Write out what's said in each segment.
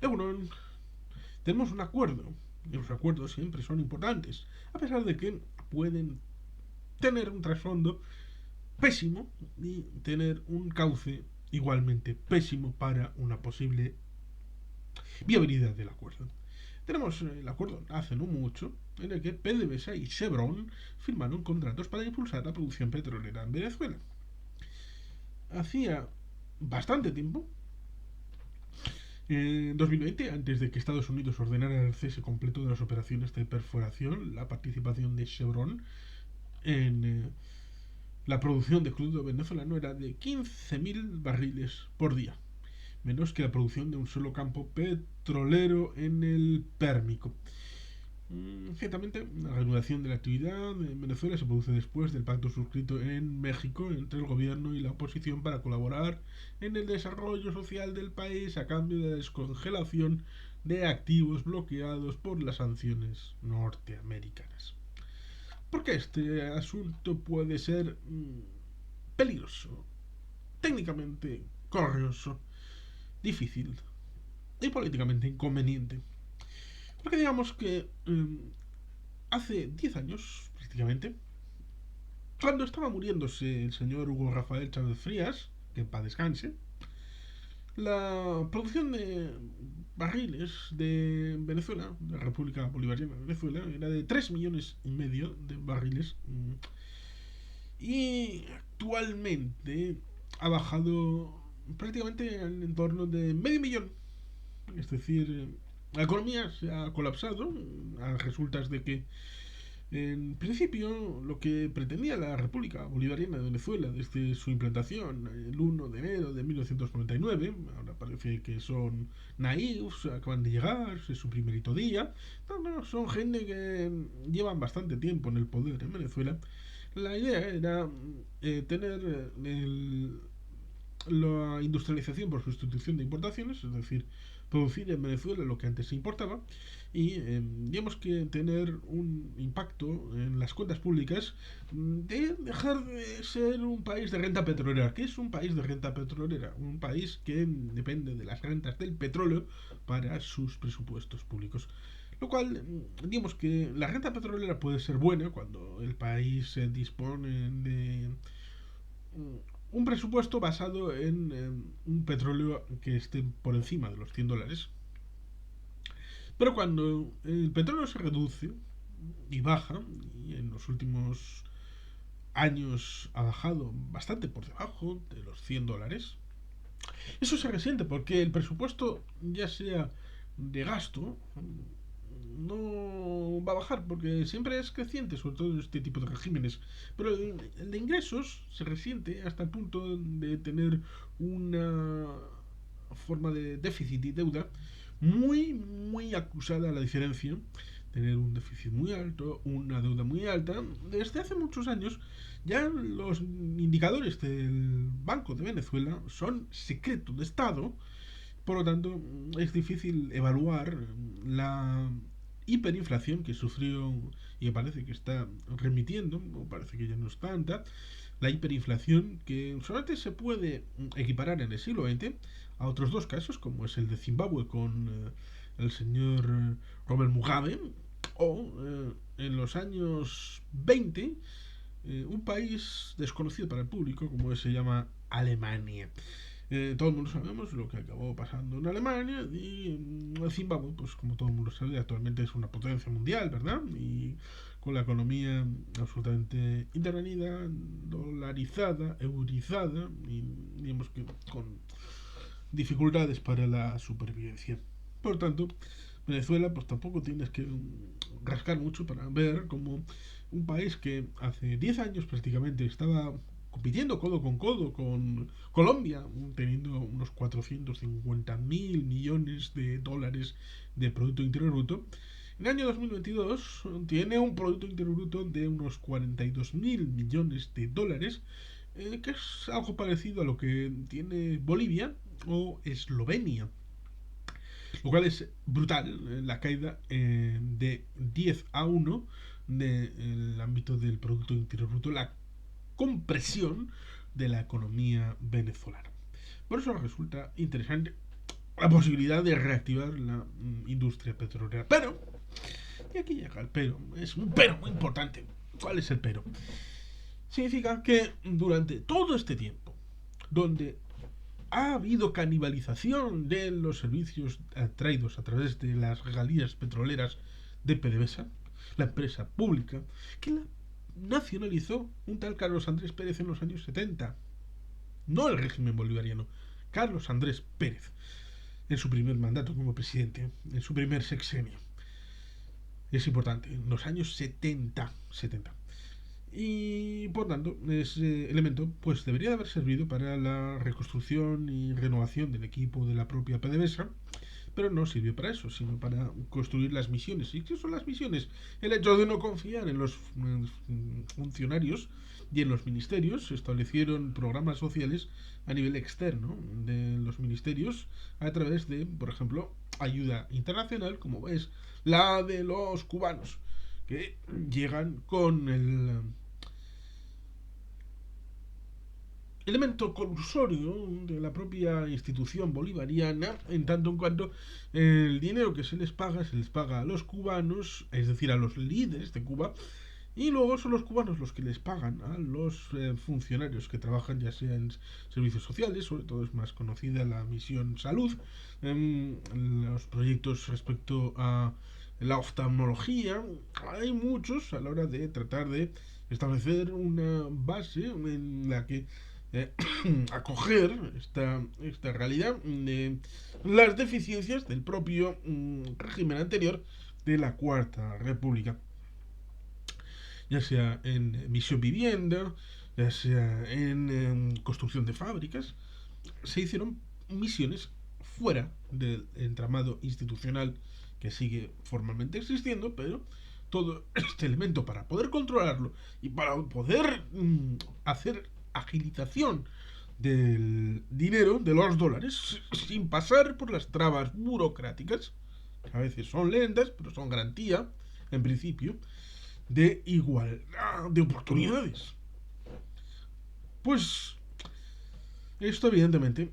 Bueno, tenemos un acuerdo, y los acuerdos siempre son importantes, a pesar de que pueden tener un trasfondo pésimo y tener un cauce igualmente pésimo para una posible viabilidad del acuerdo. Tenemos el acuerdo hace no mucho en el que PDVSA y Chevron firmaron contratos para impulsar la producción petrolera en Venezuela. Hacía bastante tiempo, en 2020, antes de que Estados Unidos ordenara el cese completo de las operaciones de perforación, la participación de Chevron en la producción de crudo venezolano era de 15.000 barriles por día, menos que la producción de un solo campo petrolero en el Pérmico. Ciertamente, la reanudación de la actividad en Venezuela se produce después del pacto suscrito en México entre el gobierno y la oposición para colaborar en el desarrollo social del país a cambio de la descongelación de activos bloqueados por las sanciones norteamericanas. Porque este asunto puede ser peligroso, técnicamente corrioso, difícil y políticamente inconveniente. Porque digamos que hace 10 años, prácticamente, cuando estaba muriéndose el señor Hugo Rafael Chávez Frías, que en paz descanse, la producción de barriles de Venezuela, de la República Bolivariana de Venezuela, era de 3,5 millones de barriles. Y actualmente ha bajado prácticamente al entorno de medio millón. Es decir, la economía se ha colapsado a resultas de que en principio, lo que pretendía la República Bolivariana de Venezuela desde su implantación el 1 de enero de 1999, ahora parece que son naifs, acaban de llegar, es su primerito día. No, no, son gente que llevan bastante tiempo en el poder en Venezuela. La idea era tener la industrialización por sustitución de importaciones, es decir, producir en Venezuela lo que antes se importaba y digamos que tener un impacto en las cuentas públicas de dejar de ser un país de renta petrolera. ¿Qué es un país de renta petrolera? Un país que depende de las rentas del petróleo para sus presupuestos públicos. Lo cual, digamos que la renta petrolera puede ser buena cuando el país se dispone de un presupuesto basado en un petróleo que esté por encima de los $100. Pero cuando el petróleo se reduce y baja, y en los últimos años ha bajado bastante por debajo de los $100, eso se resiente porque el presupuesto, ya sea de gasto, no va a bajar porque siempre es creciente, sobre todo en este tipo de regímenes. Pero el de ingresos se resiente hasta el punto de tener una forma de déficit y deuda muy, muy acusada a la diferencia. Tener un déficit muy alto, una deuda muy alta. Desde hace muchos años ya los indicadores del Banco de Venezuela son secreto de Estado. Por lo tanto, es difícil evaluar la hiperinflación que sufrió y parece que está remitiendo, o parece que ya no es tanta, la hiperinflación que solamente se puede equiparar en el siglo XX a otros dos casos, como es el de Zimbabue con el señor Robert Mugabe, o en los años 20, un país desconocido para el público, como se llama Alemania. Todo el mundo sabemos lo que acabó pasando en Alemania y Zimbabue, pues como todo el mundo sabe, actualmente es una potencia mundial, ¿verdad? Y con la economía absolutamente intervenida, dolarizada, eurizada y digamos que con dificultades para la supervivencia. Por tanto, Venezuela pues tampoco tienes que rascar mucho para ver como un país que hace 10 años prácticamente estaba compitiendo codo con codo con Colombia, teniendo unos 450.000 millones de dólares de Producto Interior Bruto. En el año 2022 tiene un Producto Interior Bruto de unos 42.000 millones de dólares, que es algo parecido a lo que tiene Bolivia o Eslovenia. Lo cual es brutal, la caída de 10-1 del ámbito del Producto Interior Bruto, la compresión de la economía venezolana. Por eso resulta interesante, la posibilidad de reactivar la industria petrolera. Pero, y aquí llega el pero, es un pero muy importante. ¿Cuál es el pero? Significa que durante todo este tiempo, donde ha habido canibalización de los servicios traídos a través de las regalías petroleras de PDVSA, la empresa pública, que la nacionalizó un tal Carlos Andrés Pérez en los años 70. No el régimen bolivariano, Carlos Andrés Pérez, en su primer mandato como presidente, en su primer sexenio. Es importante, en los años 70. Y por tanto, ese elemento pues debería de haber servido para la reconstrucción y renovación del equipo de la propia PDVSA, pero no sirvió para eso, sino para construir las misiones. ¿Y qué son las misiones? El hecho de no confiar en los funcionarios y en los ministerios. Se establecieron programas sociales a nivel externo de los ministerios a través de, por ejemplo, ayuda internacional, como es la de los cubanos, que llegan con el elemento colusorio de la propia institución bolivariana, en tanto en cuanto el dinero que se les paga a los cubanos, es decir, a los líderes de Cuba, y luego son los cubanos los que les pagan a los funcionarios que trabajan ya sea en servicios sociales, sobre todo es más conocida la misión salud, los proyectos respecto a la oftalmología, hay muchos a la hora de tratar de establecer una base en la que eh, acoger esta realidad de las deficiencias del propio régimen anterior de la Cuarta República, ya sea en misión vivienda, ya sea en construcción de fábricas. Se hicieron misiones fuera del entramado institucional que sigue formalmente existiendo, pero todo este elemento para poder controlarlo y para poder hacer agilización del dinero, de los dólares, sin pasar por las trabas burocráticas, que a veces son lentas, pero son garantía, en principio, de igualdad de oportunidades. Pues esto evidentemente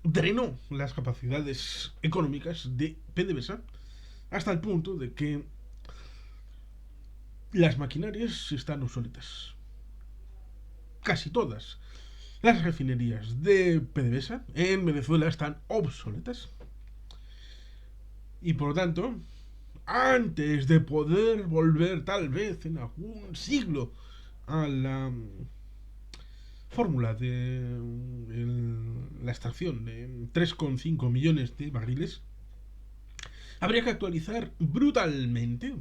drenó las capacidades económicas de PDVSA hasta el punto de que las maquinarias están obsoletas. Casi todas las refinerías de PDVSA en Venezuela están obsoletas. Y por lo tanto, antes de poder volver tal vez en algún siglo a la fórmula de la extracción de 3,5 millones de barriles, habría que actualizar brutalmente,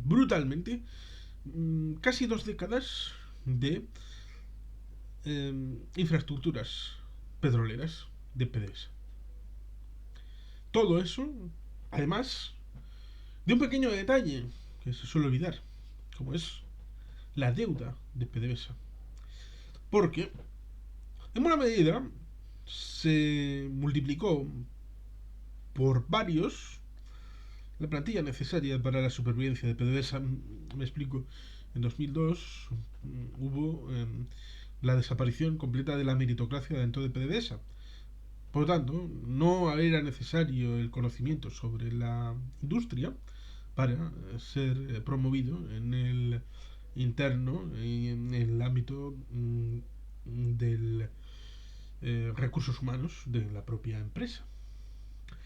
casi 2 décadas de infraestructuras petroleras de PDVSA. Todo eso, además de un pequeño detalle que se suele olvidar, como es la deuda de PDVSA. Porque, en buena medida, se multiplicó por varios la plantilla necesaria para la supervivencia de PDVSA. Me explico. En 2002 hubo la desaparición completa de la meritocracia dentro de PDVSA. Por lo tanto, no era necesario el conocimiento sobre la industria para ser promovido en el interno y en el ámbito del recursos humanos de la propia empresa.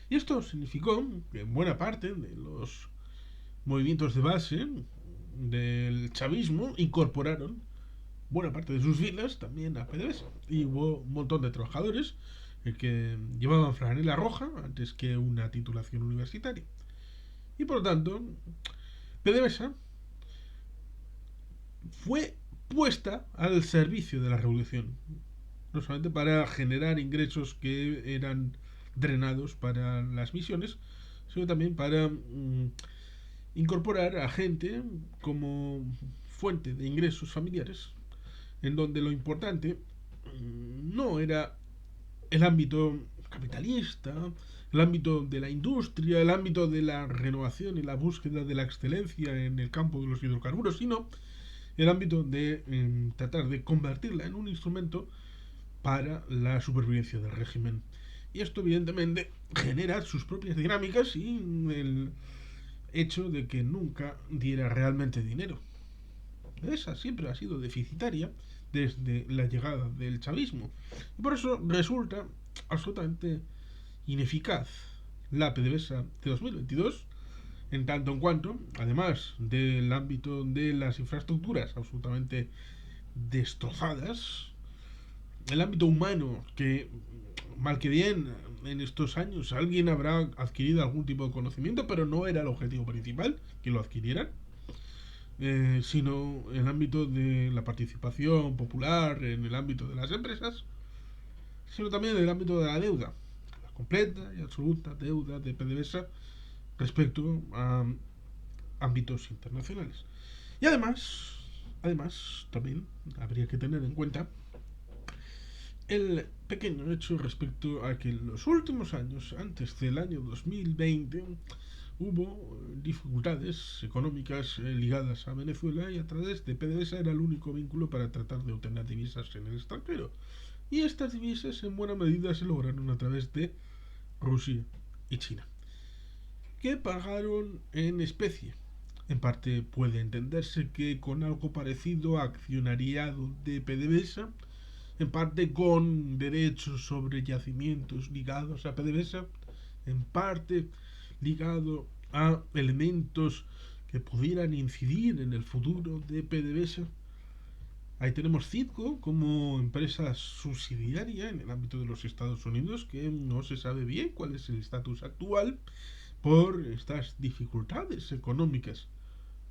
Y esto significó que buena parte de los movimientos de base del chavismo incorporaron buena parte de sus filas también a PDVSA. Y hubo un montón de trabajadores que llevaban franela roja antes que una titulación universitaria. Y por lo tanto, PDVSA fue puesta al servicio de la revolución, no solamente para generar ingresos que eran drenados para las misiones, sino también para incorporar a gente como fuente de ingresos familiares, en donde lo importante no era el ámbito capitalista, el ámbito de la industria, el ámbito de la renovación y la búsqueda de la excelencia en el campo de los hidrocarburos, sino el ámbito de tratar de convertirla en un instrumento para la supervivencia del régimen. Y esto evidentemente genera sus propias dinámicas y el hecho de que nunca diera realmente dinero. Esa siempre ha sido deficitaria desde la llegada del chavismo. Y por eso resulta absolutamente ineficaz la PDVSA de 2022, en tanto en cuanto, además del ámbito de las infraestructuras absolutamente destrozadas, el ámbito humano, que mal que bien en estos años alguien habrá adquirido algún tipo de conocimiento, pero no era el objetivo principal que lo adquirieran, sino el ámbito de la participación popular, en el ámbito de las empresas, sino también en el ámbito de la deuda, la completa y absoluta deuda de PDVSA respecto a ámbitos internacionales. Y además, también habría que tener en cuenta el pequeño hecho respecto a que en los últimos años, antes del año 2020, hubo dificultades económicas ligadas a Venezuela y a través de PDVSA era el único vínculo para tratar de obtener divisas en el extranjero. Y estas divisas en buena medida se lograron a través de Rusia y China, que pagaron en especie. En parte puede entenderse que con algo parecido a accionariado de PDVSA, en parte con derechos sobre yacimientos ligados a PDVSA, en parte ligado a elementos que pudieran incidir en el futuro de PDVSA. Ahí tenemos Citgo como empresa subsidiaria en el ámbito de los Estados Unidos, que no se sabe bien cuál es el estatus actual por estas dificultades económicas.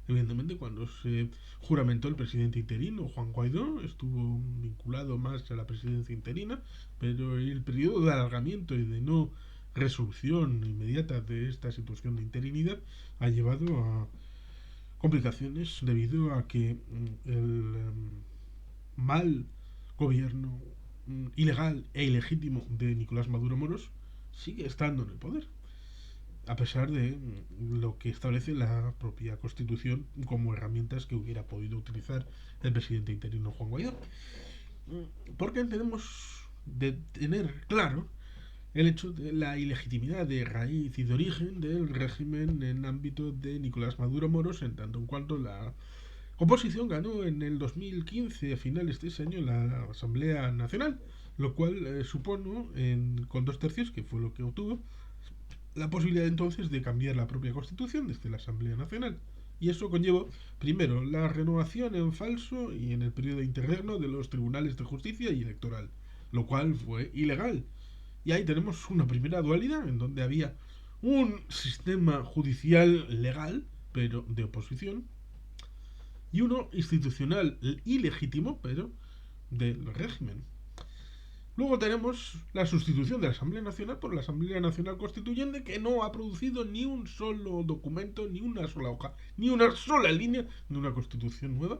Evidentemente, cuando se juramentó el presidente interino, Juan Guaidó, estuvo vinculado más a la presidencia interina, pero el periodo de alargamiento y de no resolución inmediata de esta situación de interinidad ha llevado a complicaciones debido a que el mal gobierno ilegal e ilegítimo de Nicolás Maduro Moros sigue estando en el poder, a pesar de lo que establece la propia Constitución como herramientas que hubiera podido utilizar el presidente interino Juan Guaidó. Porque tenemos de tener claro el hecho de la ilegitimidad de raíz y de origen del régimen en ámbito de Nicolás Maduro Moros, en tanto en cuanto la oposición ganó en el 2015, a finales de ese año, la Asamblea Nacional, lo cual supone, con 2/3, que fue lo que obtuvo, la posibilidad entonces de cambiar la propia Constitución desde la Asamblea Nacional. Y eso conllevó, primero, la renovación en falso y en el periodo interregno de los tribunales de justicia y electoral, lo cual fue ilegal. Y ahí tenemos una primera dualidad, en donde había un sistema judicial legal, pero de oposición, y uno institucional ilegítimo, pero del régimen. Luego tenemos la sustitución de la Asamblea Nacional por la Asamblea Nacional Constituyente, que no ha producido ni un solo documento, ni una sola hoja, ni una sola línea de una constitución nueva,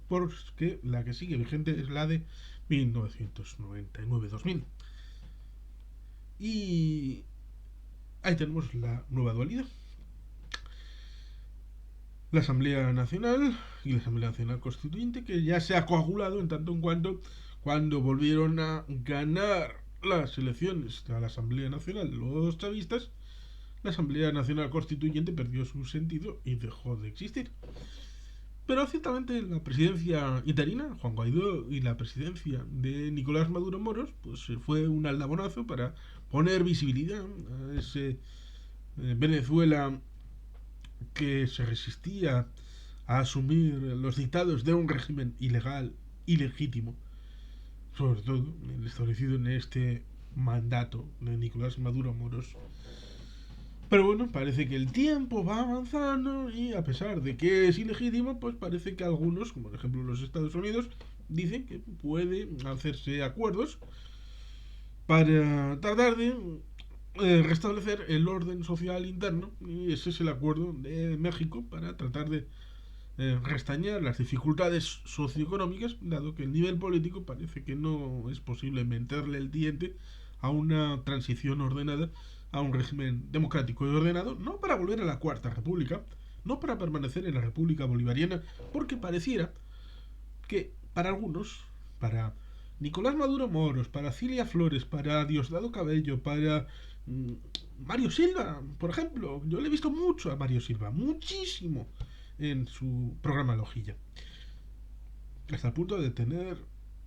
porque la que sigue vigente es la de 1999-2000. Y ahí tenemos la nueva dualidad. La Asamblea Nacional y la Asamblea Nacional Constituyente, que ya se ha coagulado en tanto en cuando volvieron a ganar las elecciones a la Asamblea Nacional los chavistas, la Asamblea Nacional Constituyente perdió su sentido y dejó de existir. Pero ciertamente la presidencia interina, Juan Guaidó, y la presidencia de Nicolás Maduro Moros, pues fue un aldabonazo para poner visibilidad a ese Venezuela que se resistía a asumir los dictados de un régimen ilegal, ilegítimo, sobre todo el establecido en este mandato de Nicolás Maduro Moros. Pero bueno, parece que el tiempo va avanzando y a pesar de que es ilegítimo, pues parece que algunos, como por ejemplo los Estados Unidos, dicen que puede hacerse acuerdos para tratar de restablecer el orden social interno, y ese es el acuerdo de México para tratar de restañar las dificultades socioeconómicas, dado que el nivel político parece que no es posible meterle el diente a una transición ordenada a un régimen democrático y ordenado, no para volver a la Cuarta República, no para permanecer en la República Bolivariana, porque pareciera que para algunos, para Nicolás Maduro Moros, para Cilia Flores, para Diosdado Cabello, para mm, Mario Silva, por ejemplo. Yo le he visto mucho a Mario Silva, muchísimo, en su programa Lojilla. Hasta el punto de tener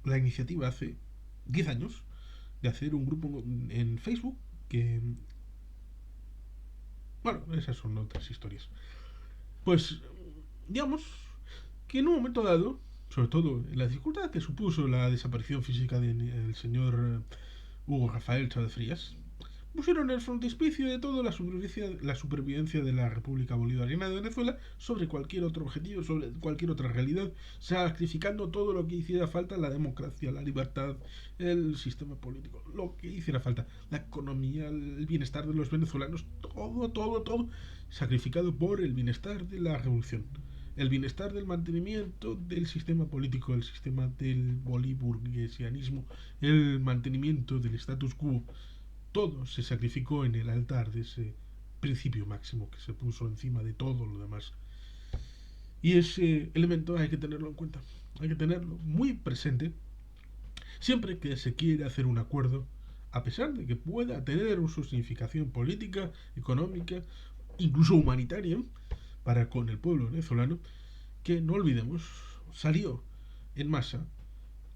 la iniciativa hace 10 años de hacer un grupo en Facebook que... Bueno, esas son otras historias. Pues, digamos que en un momento dado, sobre todo en la dificultad que supuso la desaparición física del señor Hugo Rafael Chávez Frías, pusieron el frontispicio de todo la supervivencia de la República Bolivariana de Venezuela sobre cualquier otro objetivo, sobre cualquier otra realidad, sacrificando todo lo que hiciera falta, la democracia, la libertad, el sistema político, lo que hiciera falta, la economía, el bienestar de los venezolanos, todo, todo, todo, sacrificado por el bienestar de la revolución. El bienestar del mantenimiento del sistema político, el sistema del boliburguesianismo, el mantenimiento del status quo, todo se sacrificó en el altar de ese principio máximo que se puso encima de todo lo demás. Y ese elemento hay que tenerlo en cuenta, hay que tenerlo muy presente siempre que se quiere hacer un acuerdo, a pesar de que pueda tener su significación política, económica, incluso humanitaria, para con el pueblo venezolano, que no olvidemos, salió en masa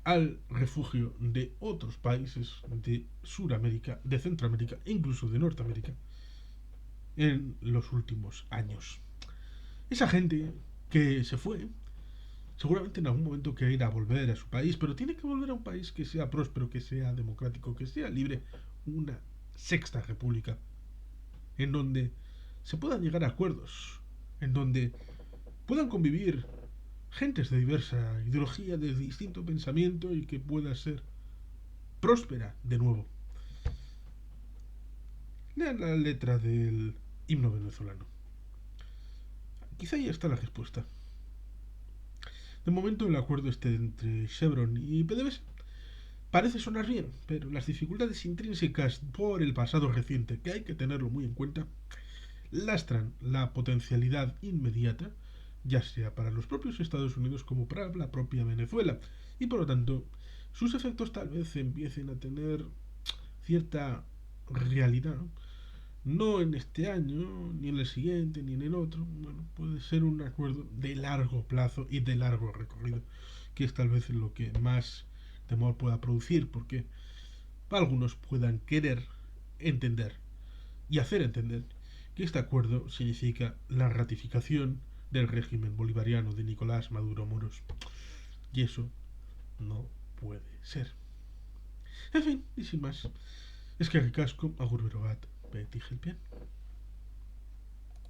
al refugio de otros países de Sudamérica, de Centroamérica e incluso de Norteamérica en los últimos años. Esa gente que se fue, seguramente en algún momento querrá volver a su país, pero tiene que volver a un país que sea próspero, que sea democrático, que sea libre, una sexta república, en donde se puedan llegar a acuerdos, en donde puedan convivir gentes de diversa ideología, de distinto pensamiento y que pueda ser próspera de nuevo. Lean la letra del himno venezolano. Quizá ahí está la respuesta. De momento el acuerdo entre Chevron y PDVSA parece sonar bien, pero las dificultades intrínsecas por el pasado reciente, que hay que tenerlo muy en cuenta, lastran la potencialidad inmediata, ya sea para los propios Estados Unidos como para la propia Venezuela, y por lo tanto sus efectos tal vez empiecen a tener cierta realidad, no en este año, ni en el siguiente, ni en el otro. Bueno, puede ser un acuerdo de largo plazo y de largo recorrido, que es tal vez lo que más temor pueda producir, porque algunos puedan querer entender y hacer entender que este acuerdo significa la ratificación del régimen bolivariano de Nicolás Maduro Moros. Y eso no puede ser. En fin, y sin más, es que ricasco, agur berogat, beti gelpian.